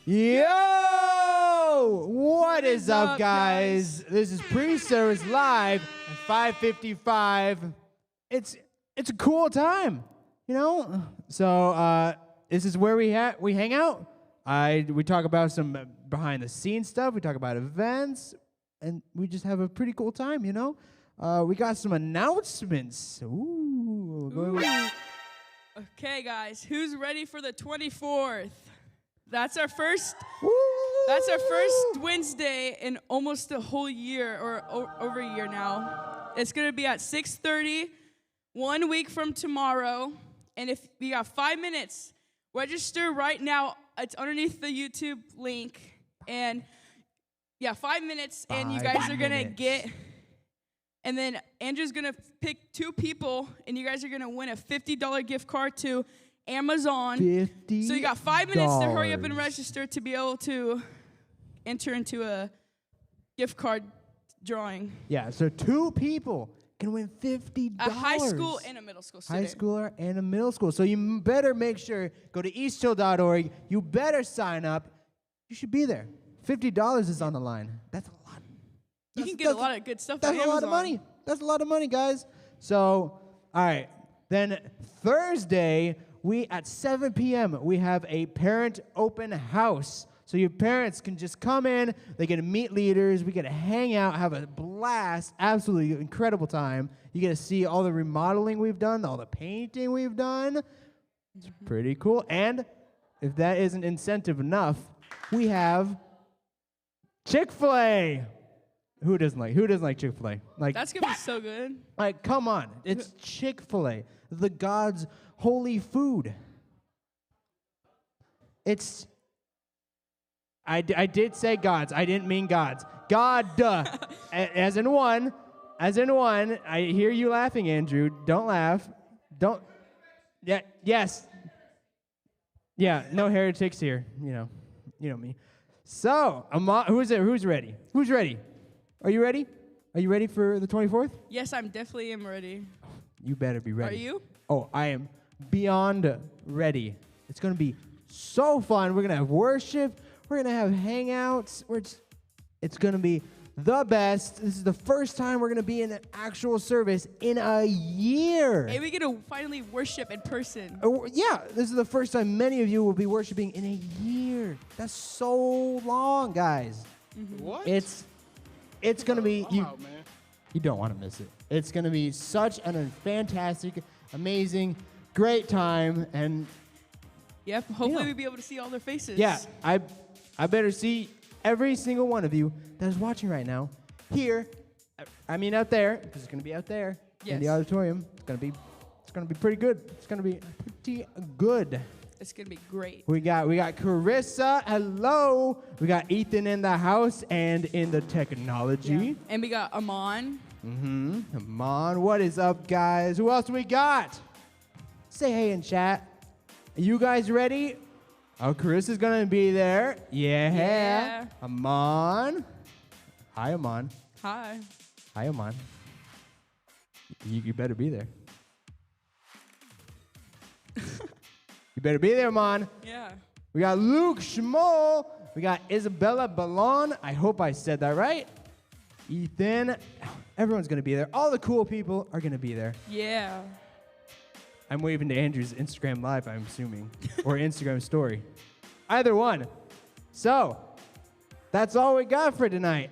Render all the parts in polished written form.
Yo! What is up, guys? This is pre-service live at 5:55. It's a cool time, you know? So this is where we hang out. We talk about some behind the scenes stuff. We talk about events, and we just have a pretty cool time, you know? We got some announcements. Ooh. Okay, guys, who's ready for the 24th? That's our first Wednesday in almost a whole year, or over a year now. It's gonna be at 6:30, 1 week from tomorrow. And if you got 5 minutes, register right now. It's underneath the YouTube link. And yeah, 5 minutes, and you guys are gonna get. And then Andrew's gonna pick 2 people, and you guys are gonna win a $50 gift card to Amazon. So you got 5 minutes to hurry up and register to be able to enter into a gift card drawing. Yeah, so 2 people can win $50. A high school and a middle school student. High schooler and a middle school. So you better make sure, go to easthill.org. You better sign up. You should be there. $50 is on the line. That's a lot. You can get a lot of good stuff on That's Amazon. a lot of money. That's a lot of money, guys. So, all right. Then Thursday, at 7 p.m., we have a parent open house. So your parents can just come in, they get to meet leaders, we get to hang out, have a blast, absolutely incredible time. You get to see all the remodeling we've done, all the painting we've done. It's pretty cool. And if that isn't incentive enough, we have Chick-fil-A. Who doesn't like Chick-fil-A? Like, that's gonna be so good. Like, come on. It's Chick-fil-A, the God's holy food. I did say gods. I didn't mean gods. God, as in one. I hear you laughing, Andrew. Don't laugh. Don't. Yeah. Yes. Yeah. No heretics here. You know me. So, who's ready? Who's ready? Are you ready? Are you ready for the 24th? Yes, I'm definitely ready. You better be ready. Are you? Oh, I am beyond ready. It's going to be so fun. We're going to have worship. We're going to have hangouts. It's going to be the best. This is the first time we're going to be in an actual service in a year. And we get to finally worship in person. Yeah, this is the first time many of you will be worshiping in a year. That's so long, guys. Mm-hmm. What? It's going to be... man. You don't want to miss it. It's going to be such a fantastic, amazing, great time. And yep, hopefully we'll be able to see all their faces. yeah, I better see every single one of you that is watching right now here. I mean out there, because it's going to be out there in the auditorium. It's going to be pretty good. It's going to be pretty good. It's going to be great. We got Carissa, hello. We got Ethan in the house and in the technology. Yeah. And we got Amon. Amon, what is up, guys? Who else do we got? Say hey in chat. Are you guys ready? Oh, Carissa's going to be there. Yeah. Amon. Hi, Amon. Hi. Hi, Amon. You better be there. You better be there, Amon. Yeah. We got Luke Schmoll. We got Isabella Ballon. I hope I said that right. Ethan. Everyone's going to be there. All the cool people are going to be there. Yeah. I'm waving to Andrew's Instagram Live, I'm assuming, or Instagram story. Either one. So, that's all we got for tonight.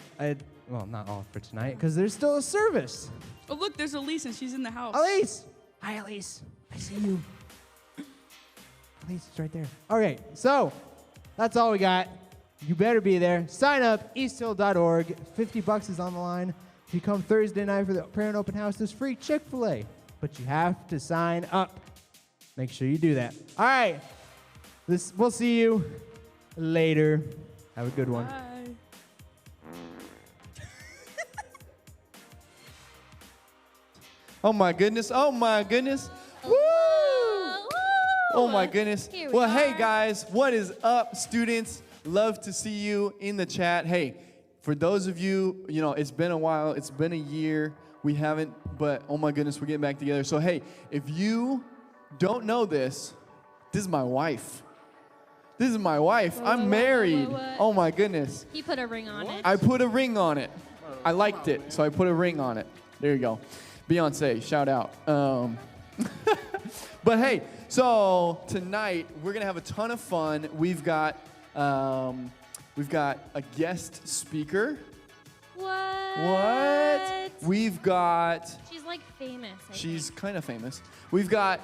Well, not all for tonight, because there's still a service. Oh, look, there's Elise, and she's in the house. Elise! Hi, Elise. I see you. Elise is right there. Okay, so that's all we got. You better be there. Sign up, easthill.org. $50 is on the line. If you come Thursday night for the parent open house, there's free Chick-fil-A. But you have to sign up. Make sure you do that. All right. We'll see you later. Have a good one. Bye. Oh my goodness. Oh my goodness. Woo! Oh my goodness. Well, hey guys, what is up, students? Love to see you in the chat. Hey, for those of you, it's been a while. It's been a year. We haven't, but oh my goodness, we're getting back together. So hey, if you don't know this is my wife. This is my wife. Whoa, I'm whoa, married. whoa, whoa. Oh my goodness. He put a ring on it. I put a ring on it. I liked it, so I put a ring on it. There you go. Beyonce, shout out. But hey, so tonight we're gonna have a ton of fun. We've got a guest speaker. What? We've got. She's like famous. She's kind of famous. We've got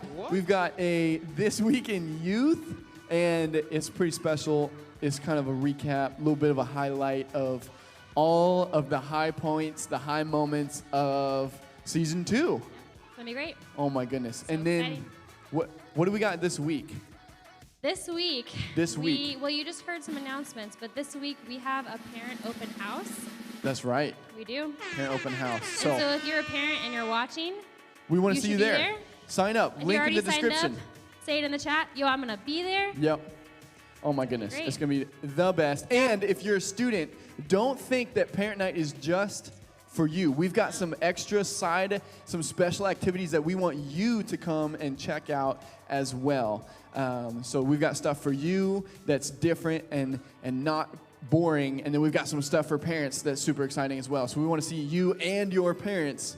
a This Week in Youth, and it's pretty special. It's kind of a recap, a little bit of a highlight of all of the high points, the high moments of season 2. It's gonna be great. Oh my goodness! So and then, exciting. what do we got this week? This week. Well, you just heard some announcements, but this week we have a parent open house. That's right. We do. Parent open house. So if you're a parent and you're watching, we want to see you should be there. Sign up. If Link you're in already the description. signed up, say it in the chat. Yo, I'm gonna be there. Yep. Oh my goodness. Great. It's going to be the best. And if you're a student, don't think that Parent Night is just for you. We've got some extra some special activities that we want you to come and check out as well. So we've got stuff for you that's different and not boring. And then we've got some stuff for parents that's super exciting as well. So we want to see you and your parents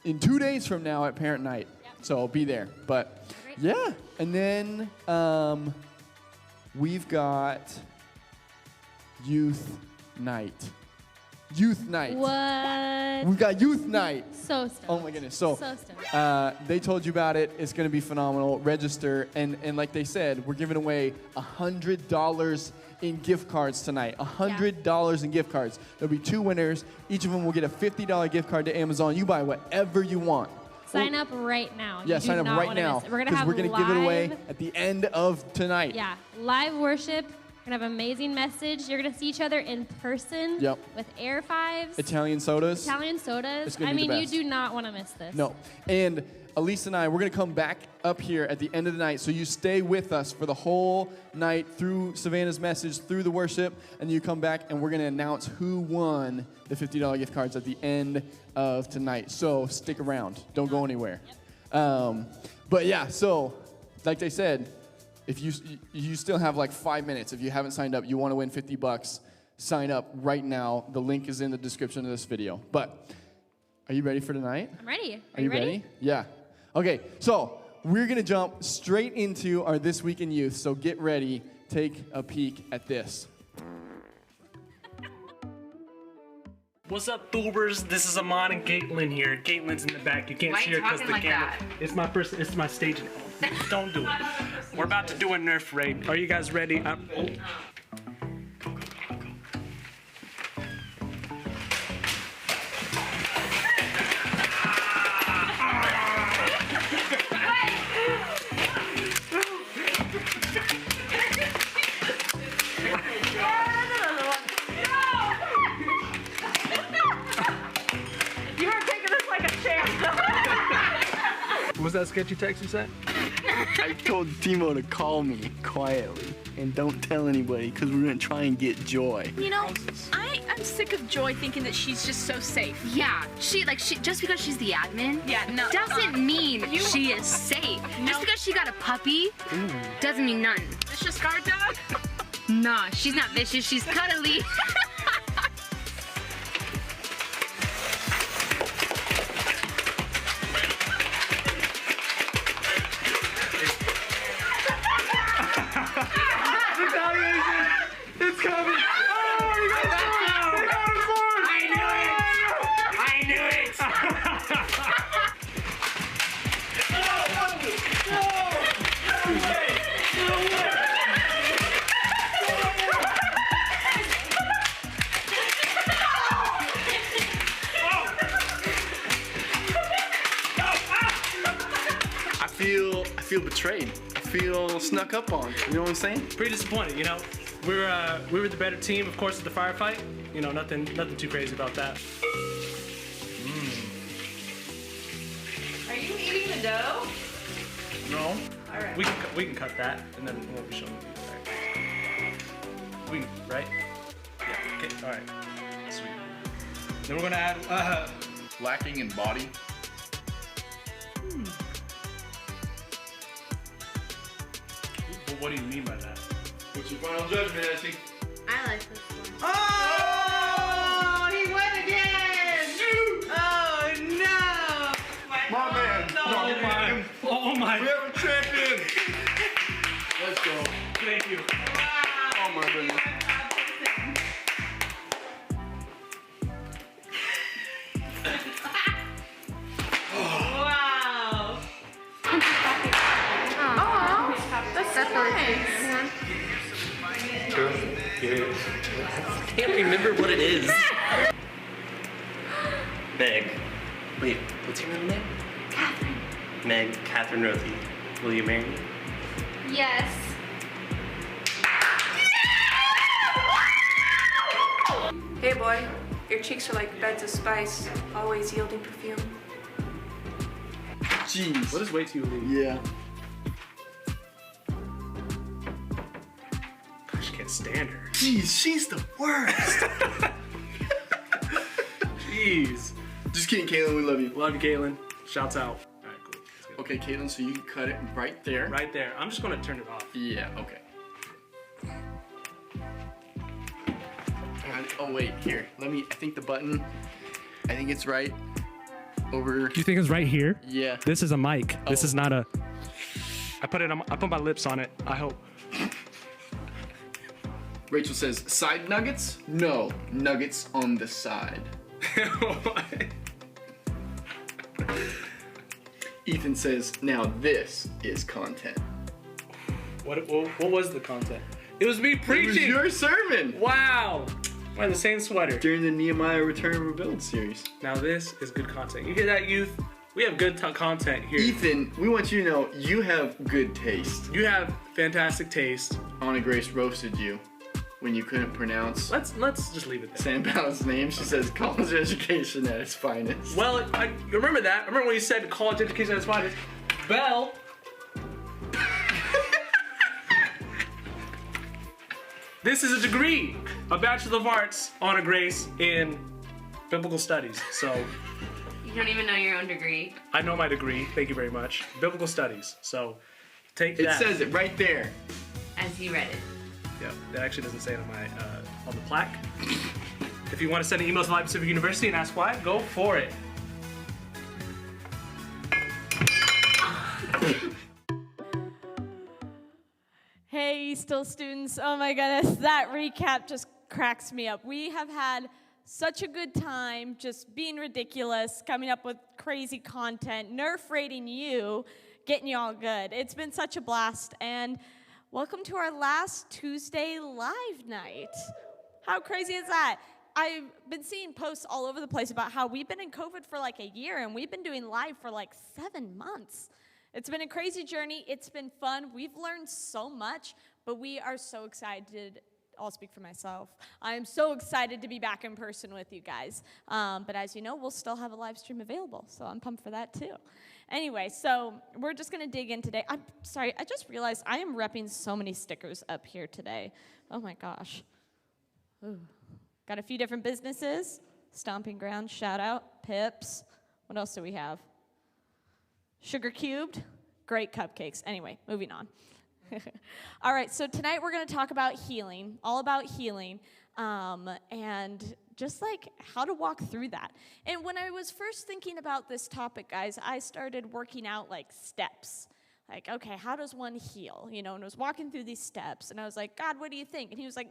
in 2 days from now at Parent Night. Yep. So be there. But Great. yeah. And then we've got Youth Night. Youth Night. What? We've got Youth Night. So stoked. Oh my goodness. So stoked. they told you about it. It's going to be phenomenal. Register. And like they said, we're giving away $100 in gift cards tonight. $100 in gift cards. There'll be 2 winners. Each of them will get a $50 gift card to Amazon. You buy whatever you want. Sign up right now. Yeah, sign up right now. We're gonna give it away at the end of tonight. Yeah, live worship. We're gonna have an amazing message. You're gonna see each other in person. Yep. With air fives. Italian sodas. Italian sodas. It's gonna I be the mean, you best. do not want to miss this. No. And Elise and I, we're going to come back up here at the end of the night. So you stay with us for the whole night through Savannah's message, through the worship, and you come back and we're going to announce who won the $50 gift cards at the end of tonight. So stick around. Don't go anywhere. Yep. But yeah, so like they said, if you still have like 5 minutes, if you haven't signed up, you want to win $50, sign up right now. The link is in the description of this video. But are you ready for tonight? I'm ready. Are you ready? Yeah. Okay, so we're going to jump straight into our This Week in Youth. So get ready. Take a peek at this. What's up, Thubers? This is Amon and Caitlin here. Caitlin's in the back. You can't Why see you her because talking the like camera. that? It's my stage. Don't do it. We're about to do a Nerf raid. Are you guys ready? You are taking this like a champ. Was that sketchy text you sent? I told Timo to call me quietly and don't tell anybody because we're gonna try and get Joy. You know, I'm sick of Joy thinking that she's just so safe. Yeah, she just because she's the admin, doesn't mean she is safe. Just because she got a puppy doesn't mean nothing. Vicious guard dog? Nah, she's not vicious. She's cuddly. It's coming! Oh, you got it! I knew it! I feel betrayed. I feel snuck up on. You know what I'm saying? Pretty disappointed, you know. We were the better team, of course, at the firefight. You know, nothing too crazy about that. Are you eating the dough? No. All right. We can cut that, and then we'll be showing you. All right. Right? Yeah. Okay. All right. Sweet. Then we're gonna add. Lacking in body. What do you mean by that? What's your final judgment, Ashley? I like this one. Oh, he went again! Oh, no! My man. Oh my. Oh my. We have a champion. Let's go. Thank you. Oh my goodness. Wow! That's nice. I can't remember what it is. Meg. Wait, what's your real name? Catherine. Meg Catherine Rothy. Will you marry me? Yes. Hey boy, your cheeks are like beds of spice, always yielding perfume. Jeez. What is way too late? Yeah. Gosh, I can't stand her. Jeez, she's the worst. Jeez. Just kidding, Caitlin. We love you. Love you, Caitlin. Shouts out. All right, cool. Let's go. Okay, Caitlin, so you can cut it right there. Right there. I'm just gonna turn it off. Yeah, okay. Oh, wait, here. I think the button, I think it's right over. You think it's right here? Yeah. This is a mic. This Oh. is not a. I put my lips on it. I hope. Rachel says, side nuggets? No, nuggets on the side. Ethan says, now this is content. What was the content? It was me It was preaching. your sermon Wow. Wearing the same sweater. during the Nehemiah Return and Rebuild series. Now this is good content. You hear that, youth? We have good content here. Ethan, we want you to know you have good taste. You have fantastic taste. Anna Grace roasted you when you couldn't pronounce Let's just leave it there. Sam Bow's name. She says college education at its finest. Well, I remember that. I remember when you said college education at its finest. Bell. This is a degree, a Bachelor of Arts, Honor Grace in Biblical Studies. So You don't even know your own degree. I know my degree. Thank you very much. Biblical Studies. So take It that. says it right there. As you read it. Yeah, that actually doesn't say it on my on the plaque. If you want to send an email to Live Pacific University and ask why, go for it. Hey, still students. Oh my goodness, that recap just cracks me up. We have had such a good time just being ridiculous, coming up with crazy content, nerf rating you, getting you all good. It's been such a blast, and welcome to our last Tuesday live night. How crazy is that? I've been seeing posts all over the place about how we've been in COVID for like a year, and we've been doing live for like 7 months. It's been a crazy journey. It's been fun. We've learned so much, but we are so excited. I'll speak for myself. I am so excited to be back in person with you guys. But as you know, we'll still have a live stream available, so I'm pumped for that too. Anyway, so we're just going to dig in today. I'm sorry, I just realized I am repping so many stickers up here today. Oh my gosh. Ooh. Got a few different businesses. Stomping Ground, shout out. Pips. What else do we have? Sugar Cubed, great cupcakes. Anyway, moving on. All right, so tonight we're going to talk about healing, all about healing, and just like how to walk through that. And when I was first thinking about this topic, guys, I started working out like steps. Like, okay, how does one heal? You know, and I was walking through these steps, and I was like, God, what do you think? And he was like,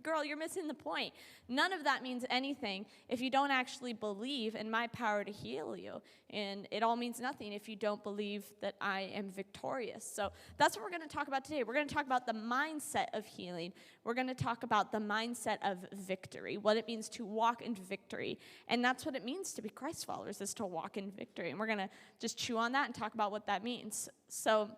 girl, you're missing the point. None of that means anything if you don't actually believe in my power to heal you. And it all means nothing if you don't believe that I am victorious. So that's what we're going to talk about today. We're going to talk about the mindset of healing. We're going to talk about the mindset of victory, what it means to walk in victory. And that's what it means to be Christ followers, is to walk in victory. And we're going to just chew on that and talk about what that means. So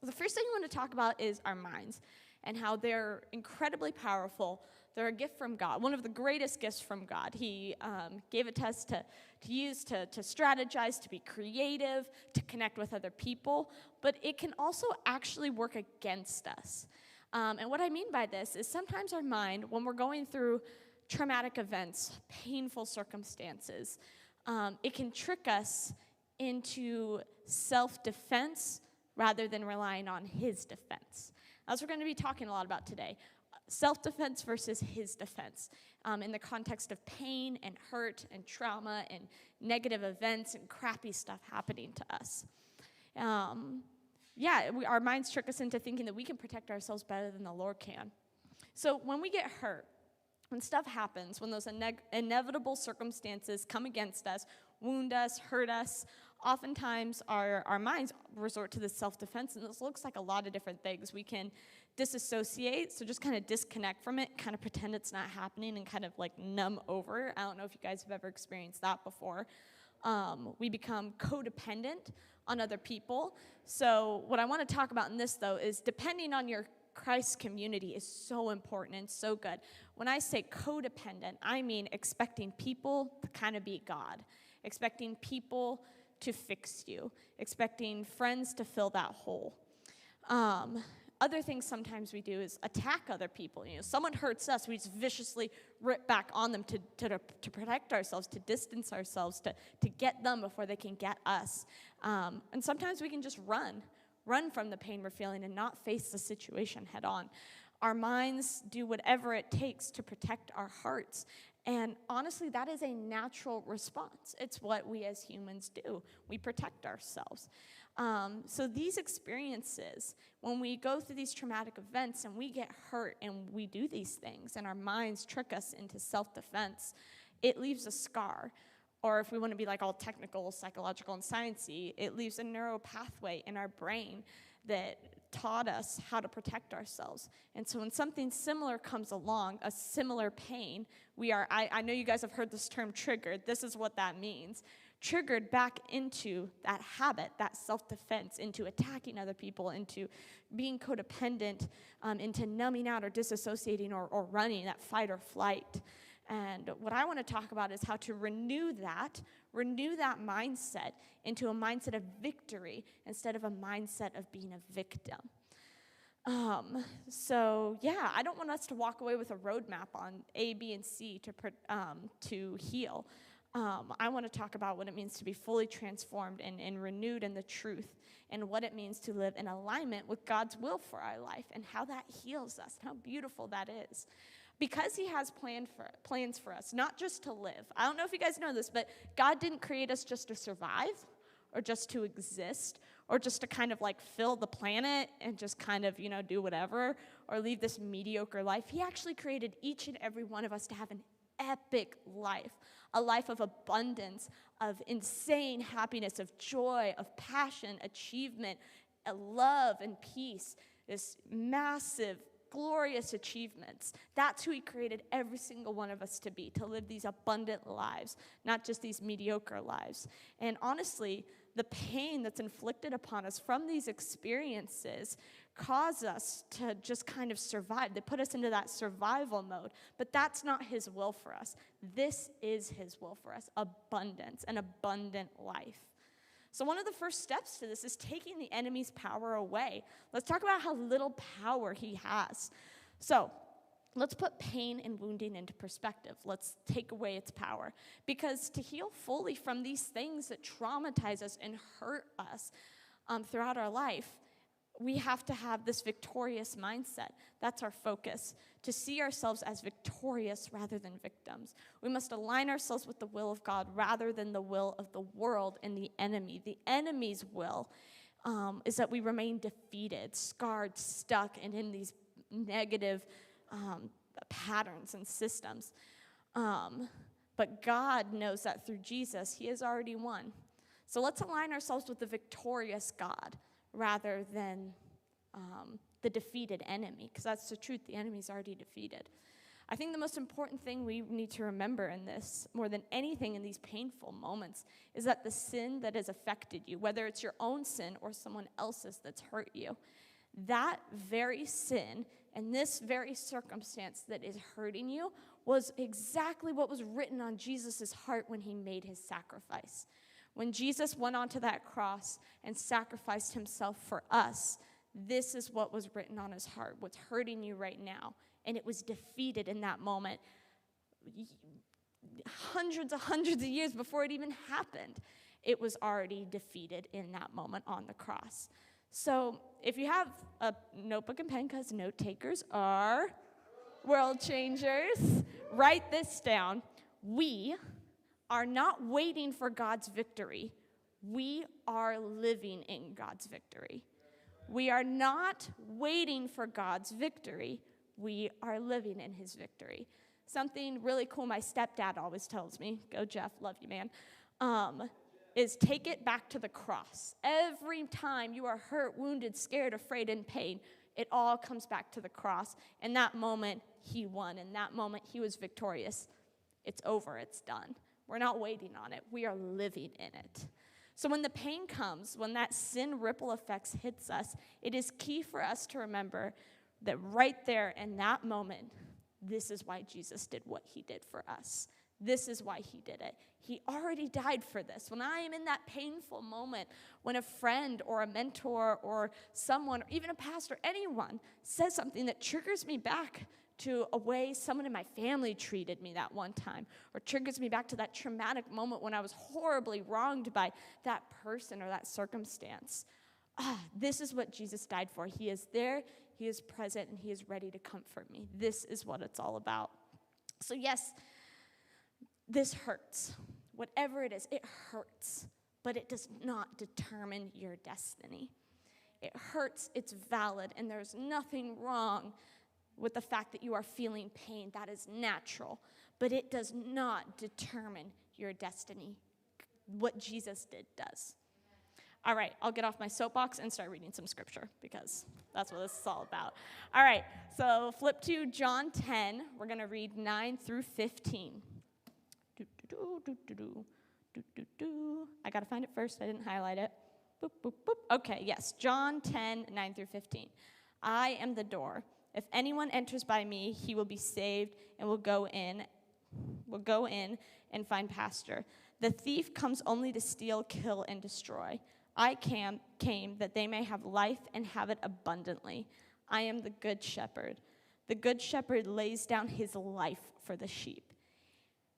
the first thing we want to talk about is our minds and how they're incredibly powerful. They're a gift from God, one of the greatest gifts from God. He gave it to us to use, to strategize, to be creative, to connect with other people. But it can also actually work against us. And what I mean by this is sometimes our mind, when we're going through traumatic events, painful circumstances, it can trick us into self-defense rather than relying on his defense. That's what we're going to be talking a lot about today. Self-defense versus his defense, in the context of pain and hurt and trauma and negative events and crappy stuff happening to us. Our minds trick us into thinking that we can protect ourselves better than the Lord can. So when we get hurt, when stuff happens, when those inevitable circumstances come against us, wound us, hurt us, oftentimes our minds resort to this self-defense, and this looks like a lot of different things. We can disassociate, so just kind of disconnect from it, kind of pretend it's not happening and kind of like numb over. I don't know if you guys have ever experienced that before. We become codependent on other people. So what I want to talk about in this, though, is depending on your Christ community is so important and so good. When I say codependent, I mean expecting people to kind of be God, expecting people to fix you, expecting friends to fill that hole. Other things sometimes we do is attack other people. You know, someone hurts us, we just viciously rip back on them to protect ourselves, to distance ourselves, to get them before they can get us. And sometimes we can just run from the pain we're feeling and not face the situation head on. Our minds do whatever it takes to protect our hearts. And honestly, that is a natural response. It's what we as humans do. We protect ourselves. So these experiences, when we go through these traumatic events and we get hurt and we do these things and our minds trick us into self-defense, it leaves a scar. Or if we want to be like all technical, psychological, and sciencey, it leaves a neural pathway in our brain that taught us how to protect ourselves. And so when something similar comes along, a similar pain, I know you guys have heard this term triggered. This is what that means. Triggered back into that habit, that self-defense, into attacking other people, into being codependent, into numbing out or disassociating or running, that fight or flight. And what I want to talk about is how to renew that mindset into a mindset of victory instead of a mindset of being a victim. I don't want us to walk away with a roadmap on A, B, and C to heal. I want to talk about what it means to be fully transformed and renewed in the truth, and what it means to live in alignment with God's will for our life, and how that heals us, and how beautiful that is. Because he has plans for us, not just to live. I don't know if you guys know this, but God didn't create us just to survive, or just to exist, or just to kind of like fill the planet and just kind of, do whatever, or leave this mediocre life. He actually created each and every one of us to have an epic life, a life of abundance, of insane happiness, of joy, of passion, achievement, love, and peace, this massive, glorious achievements. That's who he created every single one of us to be, to live these abundant lives, not just these mediocre lives. And honestly, the pain that's inflicted upon us from these experiences cause us to just kind of survive. They put us into that survival mode, but that's not his will for us. This is his will for us, abundance, an abundant life. So one of the first steps to this is taking the enemy's power away. Let's talk about how little power he has. So let's put pain and wounding into perspective. Let's take away its power. Because to heal fully from these things that traumatize us and hurt us throughout our life, we have to have this victorious mindset. That's our focus, to see ourselves as victorious rather than victims. We must align ourselves with the will of God rather than the will of the world and the enemy. The enemy's will is that we remain defeated, scarred, stuck, and in these negative patterns and systems. But God knows that through Jesus, he has already won. So let's align ourselves with the victorious God rather than the defeated enemy, because that's the truth. The enemy's already defeated. I think the most important thing we need to remember in this, more than anything in these painful moments, is that the sin that has affected you, whether it's your own sin or someone else's that's hurt you, that very sin and this very circumstance that is hurting you was exactly what was written on Jesus' heart when he made his sacrifice. When Jesus went onto that cross and sacrificed himself for us, this is what was written on his heart, what's hurting you right now. And it was defeated in that moment. Hundreds of years before it even happened, it was already defeated in that moment on the cross. So if you have a notebook and pen, because note takers are world changers, write this down. We are not waiting for God's victory. We are living in God's victory. We are not waiting for God's victory. We are living in his victory. Something really cool my stepdad always tells me, go Jeff, love you, man, is take it back to the cross. Every time you are hurt, wounded, scared, afraid, in pain, it all comes back to the cross. In that moment, he won. In that moment, he was victorious. It's over. It's done. We're not waiting on it. We are living in it. So when the pain comes, when that sin ripple effects hits us, it is key for us to remember that right there in that moment, this is why Jesus did what he did for us. This is why he did it. He already died for this. When I am in that painful moment, when a friend or a mentor or someone, or even a pastor, anyone says something that triggers me back to a way someone in my family treated me that one time, or triggers me back to that traumatic moment when I was horribly wronged by that person or that circumstance. This is what Jesus died for. He is there, he is present, and he is ready to comfort me. This is what it's all about. So yes, this hurts. Whatever it is, it hurts, but it does not determine your destiny. It hurts, it's valid, and there's nothing wrong with the fact that you are feeling pain. That is natural, but it does not determine your destiny. What Jesus did does. All right, I'll get off my soapbox and start reading some scripture because that's what this is all about. All right, so flip to John 10. We're going to read 9 through 15. I got to find it first. I didn't highlight it. Boop, boop, boop. Okay, yes, John 10, 9 through 15. I am the door. If anyone enters by me, he will be saved and will go in and find pasture. The thief comes only to steal, kill, and destroy. I came that they may have life and have it abundantly. I am the good shepherd. The good shepherd lays down his life for the sheep.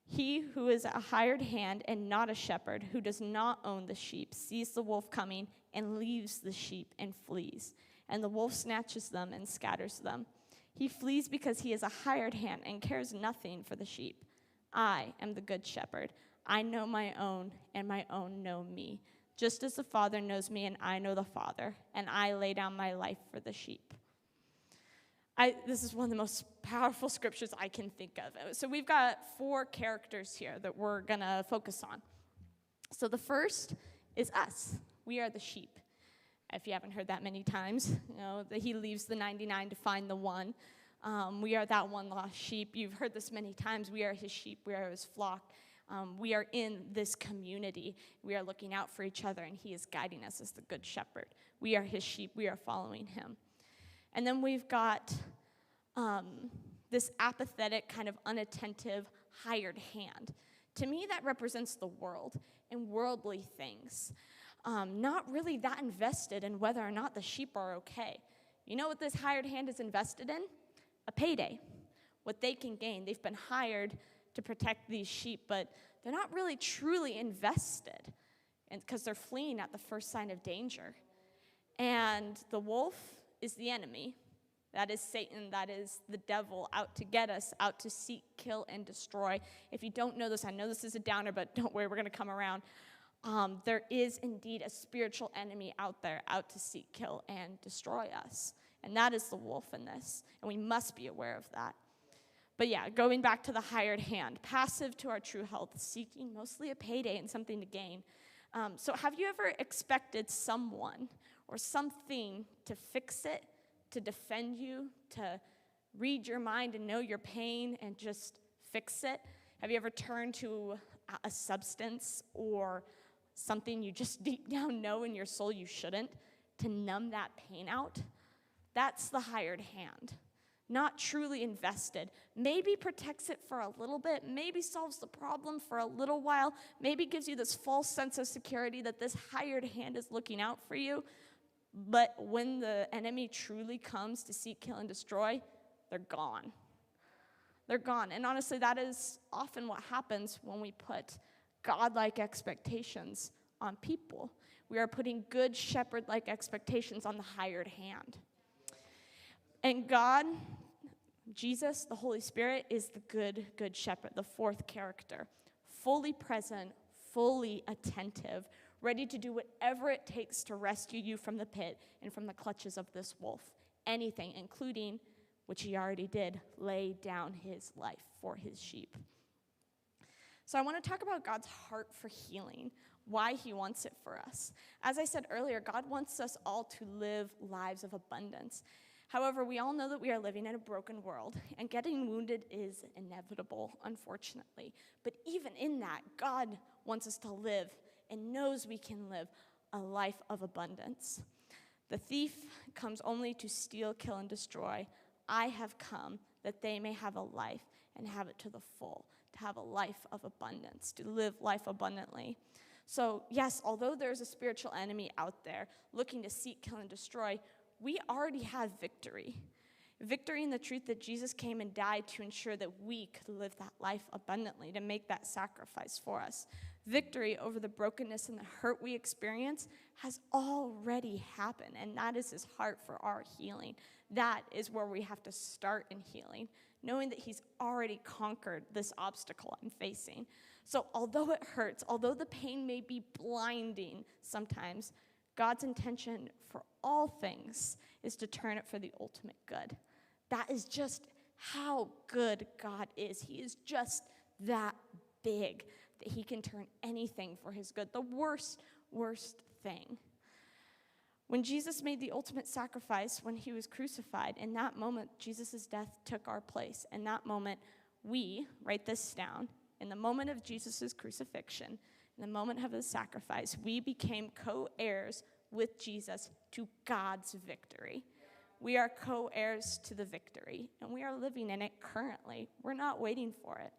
He who is a hired hand and not a shepherd, who does not own the sheep, sees the wolf coming and leaves the sheep and flees. And the wolf snatches them and scatters them. He flees because he is a hired hand and cares nothing for the sheep. I am the good shepherd. I know my own, and my own know me. Just as the Father knows me, and I know the Father, and I lay down my life for the sheep. This is one of the most powerful scriptures I can think of. So we've got 4 characters here that we're going to focus on. So the first is us. We are the sheep. If you haven't heard that many times, you know, that he leaves the 99 to find the one. We are that one lost sheep. You've heard this many times. We are his sheep. We are his flock. We are in this community. We are looking out for each other, and he is guiding us as the good shepherd. We are his sheep. We are following him. And then we've got this apathetic, kind of unattentive, hired hand. To me, that represents the world and worldly things. Not really that invested in whether or not the sheep are okay. You know what this hired hand is invested in? A payday, what they can gain. They've been hired to protect these sheep, but they're not really truly invested because they're fleeing at the first sign of danger. And the wolf is the enemy. That is Satan. That is the devil out to get us, out to seek, kill, and destroy. If you don't know this, I know this is a downer, but don't worry, we're going to come around. There is indeed a spiritual enemy out there, out to seek, kill, and destroy us. And that is the wolf in this. And we must be aware of that. But yeah, going back to the hired hand, passive to our true health, seeking mostly a payday and something to gain. So have you ever expected someone or something to fix it, to defend you, to read your mind and know your pain and just fix it? Have you ever turned to a substance or something you just deep down know in your soul you shouldn't to numb that pain out? That's the hired hand. Not truly invested. Maybe protects it for a little bit, maybe solves the problem for a little while, maybe gives you this false sense of security that this hired hand is looking out for you. But when the enemy truly comes to seek, kill, and destroy, they're gone. They're gone. And honestly, that is often what happens when we put godlike expectations on people. We are putting good shepherd-like expectations on the hired hand. And God, Jesus, the Holy Spirit, is the good shepherd, the fourth character, fully present, fully attentive, ready to do whatever it takes to rescue you from the pit and from the clutches of this wolf. Anything, including, which he already did, lay down his life for his sheep. So I want to talk about God's heart for healing, why he wants it for us. As I said earlier, God wants us all to live lives of abundance. However, we all know that we are living in a broken world, and getting wounded is inevitable, unfortunately. But even in that, God wants us to live and knows we can live a life of abundance. The thief comes only to steal, kill, and destroy. I have come that they may have a life and have it to the full, to have a life of abundance, to live life abundantly. So yes, although there's a spiritual enemy out there looking to seek, kill, and destroy, we already have victory. Victory in the truth that Jesus came and died to ensure that we could live that life abundantly, to make that sacrifice for us. Victory over the brokenness and the hurt we experience has already happened, and that is his heart for our healing. That is where we have to start in healing, knowing that he's already conquered this obstacle I'm facing. So although it hurts, although the pain may be blinding sometimes, God's intention for all things is to turn it for the ultimate good. That is just how good God is. He is just that big that he can turn anything for his good, the worst thing. When Jesus made the ultimate sacrifice, when he was crucified, in that moment, Jesus' death took our place. In that moment, we, write this down, in the moment of Jesus' crucifixion, in the moment of his sacrifice, we became co-heirs with Jesus to God's victory. We are co-heirs to the victory, and we are living in it currently. We're not waiting for it.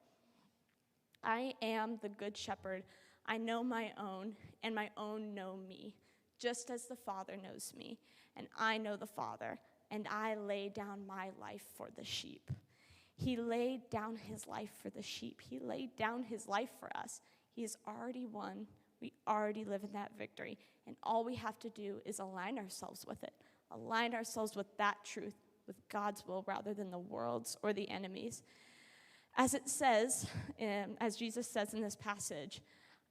I am the good shepherd. I know my own, and my own know me, just as the Father knows me, and I know the Father, and I lay down my life for the sheep. He laid down his life for the sheep. He laid down his life for us. He has already won. We already live in that victory, and all we have to do is align ourselves with it, align ourselves with that truth, with God's will rather than the world's or the enemy's. As it says, as Jesus says in this passage,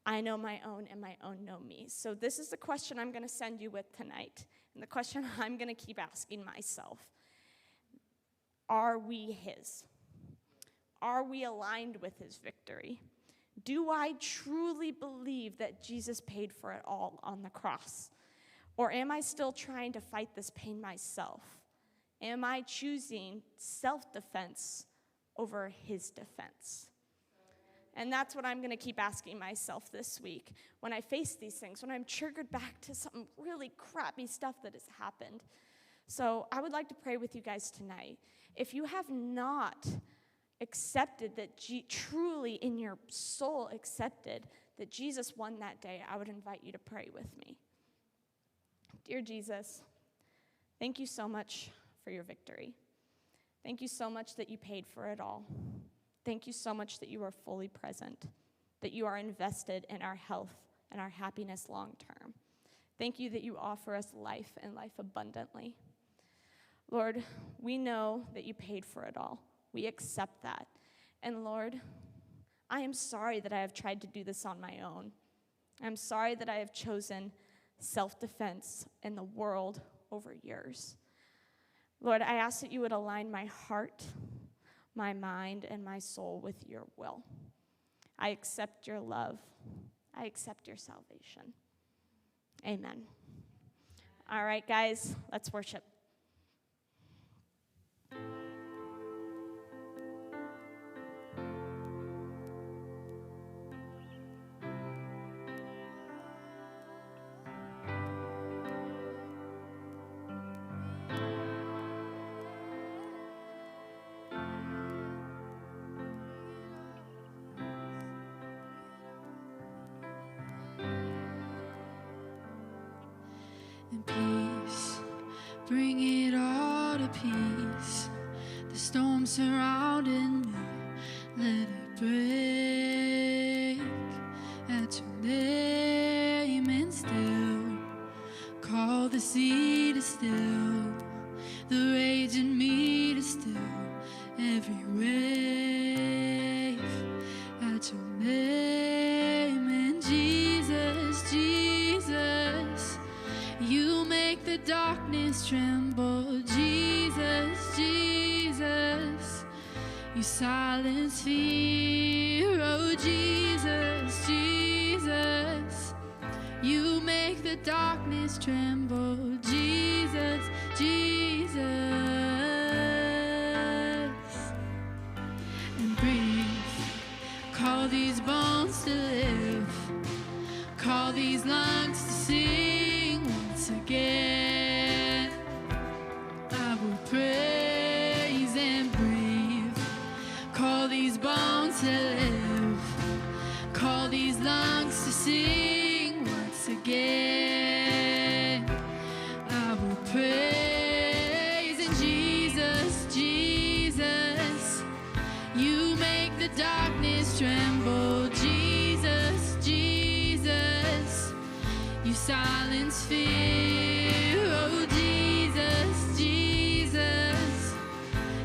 I know my own and my own know me. So this is the question I'm going to send you with tonight, and the question I'm going to keep asking myself. Are we his? Are we aligned with his victory? Do I truly believe that Jesus paid for it all on the cross? Or am I still trying to fight this pain myself? Am I choosing self-defense over his defense? And that's what I'm going to keep asking myself this week when I face these things, when I'm triggered back to some really crappy stuff that has happened. So I would like to pray with you guys tonight. If you have not accepted that, truly in your soul accepted that Jesus won that day, I would invite you to pray with me. Dear Jesus, thank you so much for your victory. Thank you so much that you paid for it all. Thank you so much that you are fully present, that you are invested in our health and our happiness long term. Thank you that you offer us life and life abundantly. Lord, we know that you paid for it all. We accept that. And Lord, I am sorry that I have tried to do this on my own. I'm sorry that I have chosen self-defense in the world over yours. Lord, I ask that you would align my heart, my mind, and my soul with your will. I accept your love. I accept your salvation. Amen. All right, guys, let's worship. And peace, bring it all to peace. The storm surrounding me, let it break at your name. darkness tremble. Jesus, Jesus. And breathe. Call these bones to live. Call these lungs to sing once again. I will praise and breathe. Call these bones to live. Call these lungs to sing once again. I will praise and Jesus, Jesus. You make the darkness tremble. Jesus, Jesus. You silence fear. Oh, Jesus, Jesus.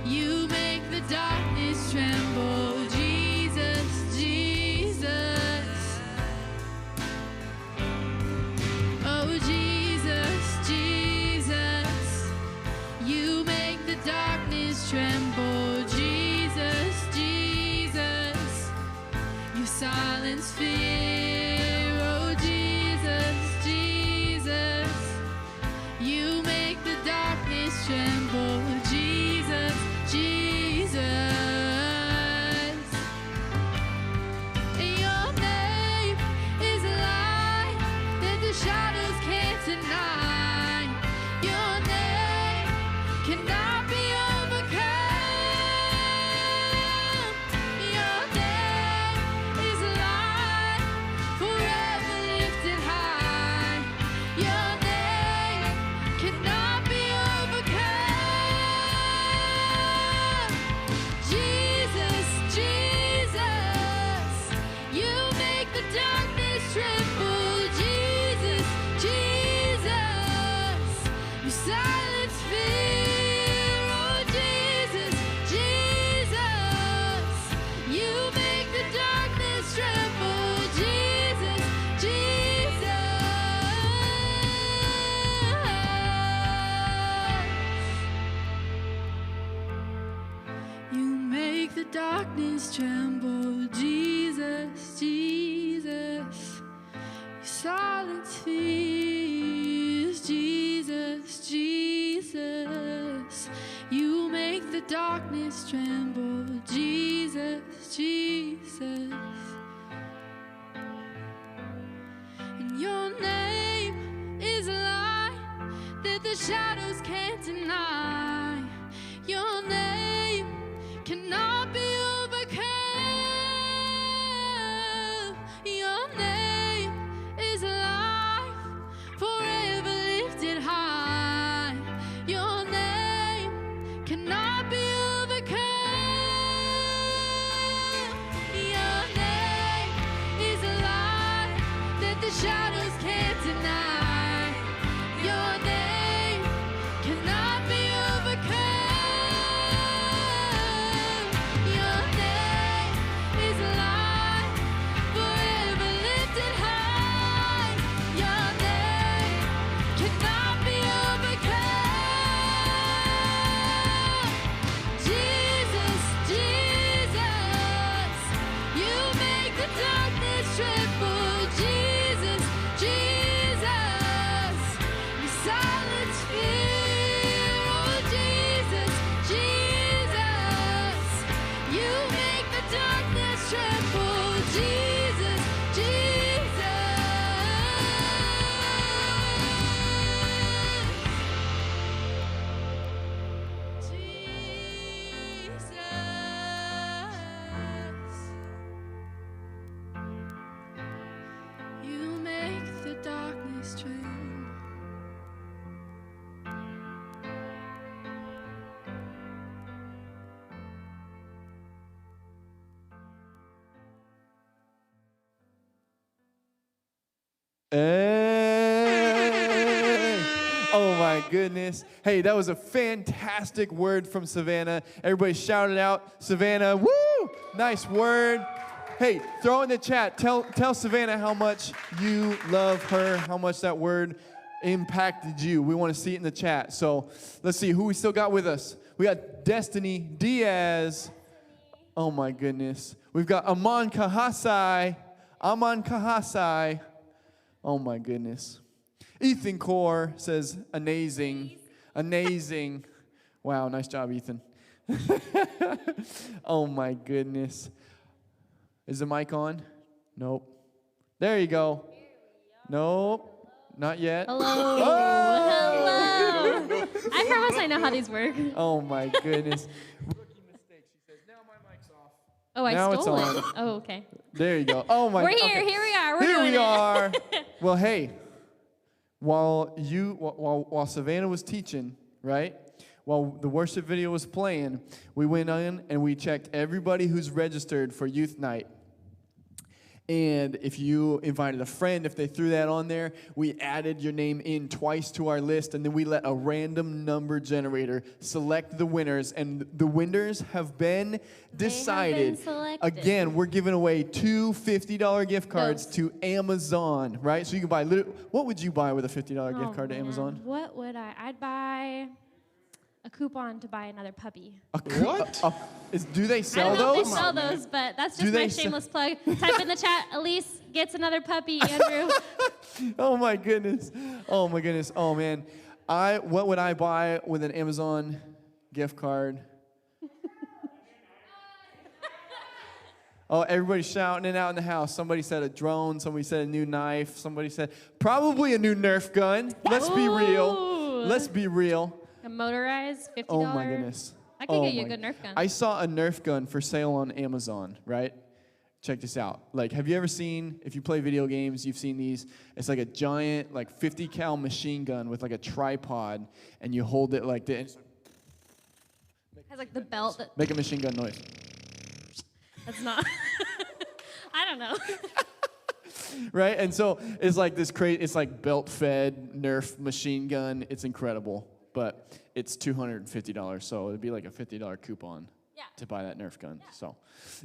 You make the darkness tremble. Jesus, Jesus. Oh, Jesus, Jesus. You make the darkness tremble. Jesus, Jesus. You silence fear. Oh, Jesus, Jesus. You make the darkness tremble. Jesus, Jesus. Your name is a light that the shadows can't deny. Your name cannot be overcome. Your name is a light forever lifted high. Your name cannot be overcome. Jesus, Jesus, you make the darkness tremble. Jesus, Jesus, you silence fear. Oh, Jesus, Jesus, you make the darkness tremble. Jesus, Jesus. You make the darkness tremble. Jesus, Jesus. You silence fears. Jesus, Jesus. You make the darkness tremble. Jesus, Jesus. And your name is a light that the shadows can't deny. Your name cannot be overcome. Your name is a light forever lifted high. Your name cannot be overcome. Your name is a light that the shadows can't deny. Your name cannot be overcome. Your name is a light forever lifted high. Your name cannot be overcome. Jesus, Jesus, you make the darkness tremble. Jesus, Jesus, you silence fear. Oh, Jesus, Jesus, you make the darkness tremble. Jesus, Jesus, you make the darkness tremble. Hey. Oh my goodness. Hey, that was a fantastic word from Savannah. Everybody shout it out. Savannah, woo! Nice word. Hey, throw in the chat. Tell Savannah how much you love her, how much that word impacted you. We want to see it in the chat. So let's see who we still got with us. We got Destiny Diaz. Oh my goodness. We've got Aman Kahasai. Oh my goodness. Ethan Core says, amazing. Amazing. Wow, nice job, Ethan. Oh, my goodness. Is the mic on? Nope. There you go. Nope. Not yet. Hello. Oh! Hello. I promise I know how these work. Oh, my goodness. Rookie mistake. She says, now my mic's off. Oh, I Now stole it's it. on. Oh, okay. There you go. Oh, my. We're here. Okay. Here we are. We're Here doing we it. are. Well, hey, while Savannah was teaching, right? While the worship video was playing, we went in and we checked everybody who's registered for youth night. And if you invited a friend, if they threw that on there, we added your name in twice to our list, and then we let a random number generator select the winners, and the winners have been decided. selected. Again, we're giving away 2 $50 gift cards to Amazon, right? So you can buy, what would you buy with a $50 gift card to Amazon? What would I? I'd buy a coupon to buy another puppy. What? Do they I sell don't know those? if they sell those, but that's Do just they my sell- shameless plug. Type in the chat, Elise gets another puppy, Andrew. Oh my goodness. Oh my goodness. Oh man. What would I buy with an Amazon gift card? Oh, everybody's shouting it out in the house. Somebody said a drone. Somebody said a new knife. Somebody said probably a new Nerf gun. Let's be real. Let's be real. A motorized $50. Oh my goodness. I could get you a good Nerf gun. I saw a Nerf gun for sale on Amazon, right? Check this out. Like, have you ever seen, if you play video games, you've seen these, it's like a giant, like 50 cal machine gun with like a tripod, and you hold it like this. Has like the belt that. Make a machine gun noise. That's not. I don't know. Right? And so it's like this it's like belt-fed Nerf machine gun. It's incredible. But it's $250, so it'd be like a $50 coupon to buy that Nerf gun. Yeah. So,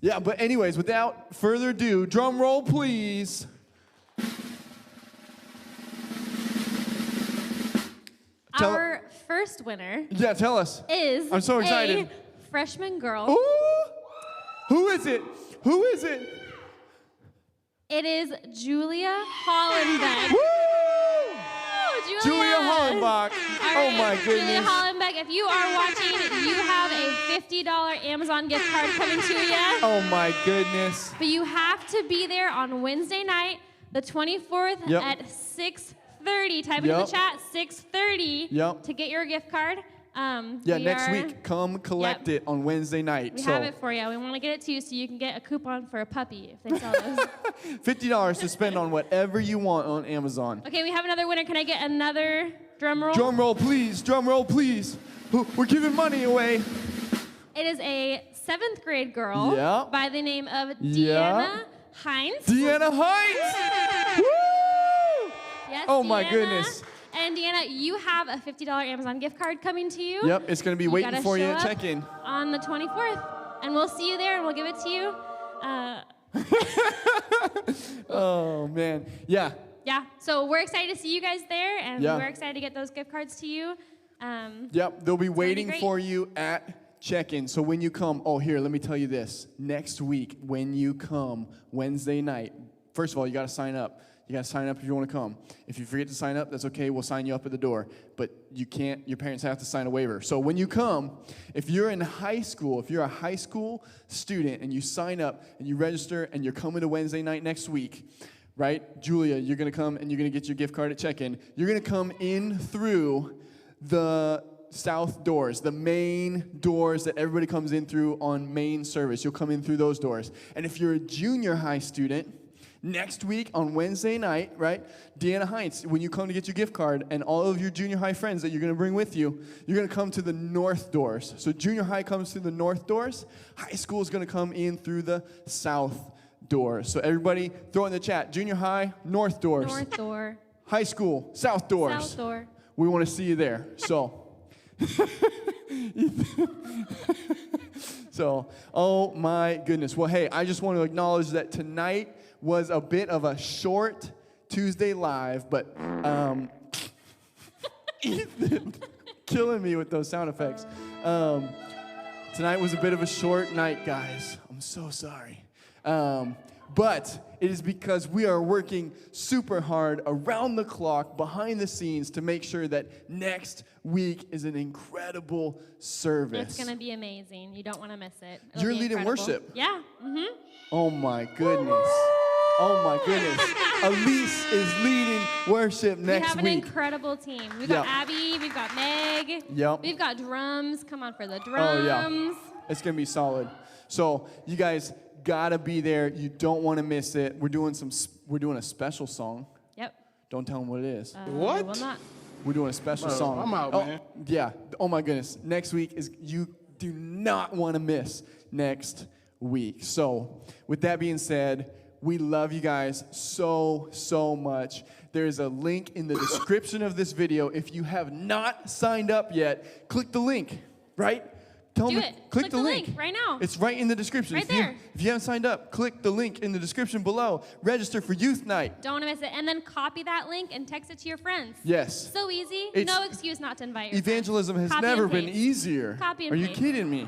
yeah, but anyways, without further ado, drum roll, please. Our first winner. Yeah, tell us. Is I'm so excited. A freshman girl. Ooh! Who is it? Who is it? It is Julia Hollenbeck. Woo! Julia Hollenbach. Oh my goodness. Julia Hollenbeck, if you are watching, you have a $50 Amazon gift card coming to you. Oh my goodness. But you have to be there on Wednesday night, the 24th at 6:30. Type it in the chat, 6:30 to get your gift card. Next week, come collect it on Wednesday night. We have it for you. We want to get it to you so you can get a coupon for a puppy if they sell those. $50 to spend on whatever you want on Amazon. Okay, we have another winner. Can I get another drum roll? Drum roll, please. Drum roll, please. We're giving money away. It is a 7th grade girl by the name of Deanna Hines. Deanna Hines! Woo! Yes, oh my Deanna. goodness. And Deanna, you have a $50 Amazon gift card coming to you. Yep, it's going to be waiting gotta for you show at up check-in. On the 24th. And we'll see you there and we'll give it to you. Oh, man. Yeah. Yeah, so we're excited to see you guys there, and Yeah. we're excited to get those gift cards to you. Yep, they'll be waiting great. for you at check-in. So when you come, here, let me tell you this. Next week, when you come Wednesday night, first of all, you got to sign up. You got to sign up if you want to come. If you forget to sign up, that's okay. We'll sign you up at the door. But you can't, your parents have to sign a waiver. So when you come, if you're in high school, if you're a high school student and you sign up and you register and you're coming to Wednesday night next week, right? Julia, you're going to come and you're going to get your gift card at check-in. You're going to come in through the south doors, the main doors that everybody comes in through on main service. You'll come in through those doors. And if you're a junior high student, next week on Wednesday night, right, Deanna Hines, when you come to get your gift card and all of your junior high friends that you're going to bring with you, you're going to come to the north doors. So junior high comes through the north doors. High school is going to come in through the south doors. So everybody throw in the chat, junior high, north doors. North door. High school, south doors. South door. We want to see you there. So, oh my goodness. Well, hey, I just want to acknowledge that tonight was a bit of a short Tuesday live, but Ethan killing me with those sound effects. Tonight was a bit of a short night, guys. I'm so sorry. But it is because we are working super hard around the clock, behind the scenes, to make sure that next week is an incredible service. It's going to be amazing. You don't want to miss it. You're leading worship. Yeah. Mm-hmm. Oh, my goodness. Oh, my goodness. Elise is leading worship next week. We have an incredible team. We've got Abby. We've got Meg. Yep. We've got drums. Come on for the drums. Oh, yeah. It's going to be solid. So you guys gotta be there. You don't want to miss it. We're doing a special song. Yep. Don't tell them what it is. What? Will not. We're doing a special song. I'm out, man. Yeah. Oh my goodness. Next week you do not want to miss next week. So with that being said, we love you guys so much. There's a link in the description of this video. If you have not signed up yet, click the link, right? Click the link right now. It's right in the description. Right there. If you haven't signed up, click the link in the description below. Register for youth night. Don't want to miss it. And then copy that link and text it to your friends. Yes. So easy. No excuse not to invite your Evangelism friends. has never been easier. Copy and Are you paste. kidding me?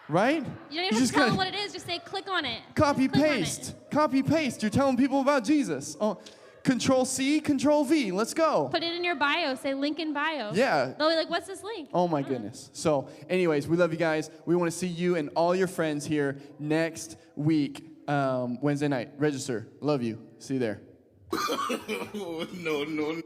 Right? You don't even have to tell them what it is. Just say click on it. Copy Click on paste. Copy paste. You're telling people about Jesus. Oh, Control C, Control V. Let's go. Put it in your bio. Say link in bio. Yeah. They'll be like, what's this link? Oh my goodness. So anyways, we love you guys. We want to see you and all your friends here next week, Wednesday night. Register. Love you. See you there. No.